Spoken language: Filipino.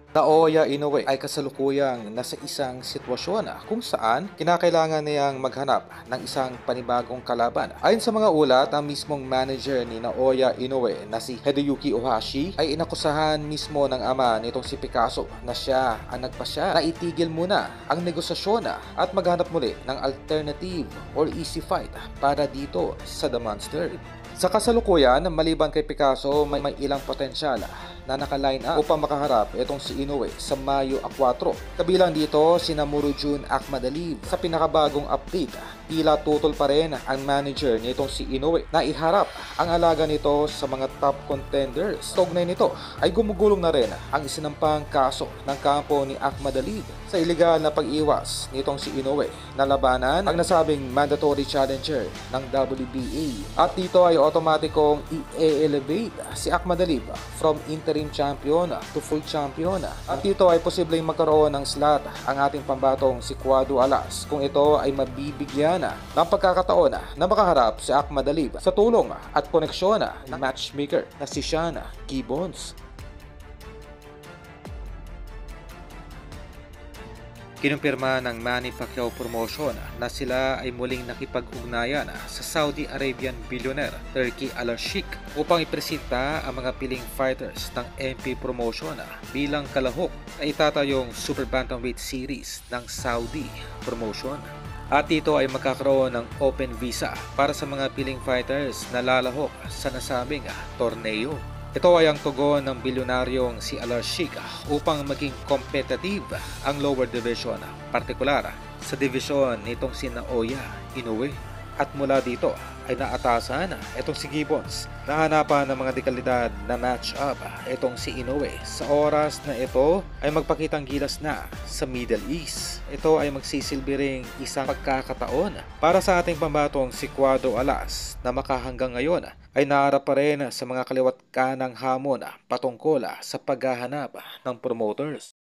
Naoya Inoue ay kasalukuyang nasa isang sitwasyon kung saan kinakailangan niyang maghanap ng isang panibagong kalaban. Ayon sa mga ulat, ang mismong manager ni Naoya Inoue na si Hideyuki Ohashi ay inakusahan mismo ng ama nitong si Picasso na siya ang nagpasya na itigil muna ang negosasyon at maghanap muli ng alternative or easy fight para dito sa The Monster. Sa kasalukuyan, maliban kay Picasso, may ilang potensyal na nakaline up upang makaharap itong si Inoue sa Mayo 4. Kabilang dito si Namorujun Akhmadaliev. Sa pinakabagong update, tila tutol pa rin ang manager nitong si Inoue na iharap ang alaga nito sa mga top contenders. Kaugnay nito ay gumugulong na rin ang isinampang kaso ng kampo ni Akhmadaliev sa ilegal na pag-iwas nitong si Inoue na labanan ang nasabing mandatory challenger ng WBA. At dito ay automatikong i-elevate si Akhmadaliev from interim champion to full champion. At dito ay posibleng magkaroon ng slot ang ating pambatong si Cuado Alas kung ito ay mabibigyan ng pagkakataon na makaharap si Akhmadaliev sa tulong at koneksyon ng matchmaker na si Sean Gibbons. Kinumpirma ng Manny Pacquiao Promotion na sila ay muling nakipag-ugnayan sa Saudi Arabian billionaire Turki Al-Sheikh upang ipresenta ang mga piling fighters ng MP Promotion bilang kalahok na itatayong Super Bantamweight Series ng Saudi Promotion. At ito ay magkakaroon ng open visa para sa mga piling fighters na lalahok sa nasabing torneo. Ito ay ang tugon ng bilyonaryong si Al-Sheikh upang maging competitive ang lower division, partikular sa division nitong si Naoya Inoue. At mula dito ay naatasan itong si Gibbons na hanapan ng mga dekalidad na match-up itong si Inoue sa oras na ito ay magpakitang gilas na sa Middle East. Ito ay magsisilbi ring isang pagkakataon para sa ating pambatong si Cuado Alas na makahanggang ngayon ay naharap pa rin sa mga kaliwat kanang hamon patungkol sa paghahanap ng promoters.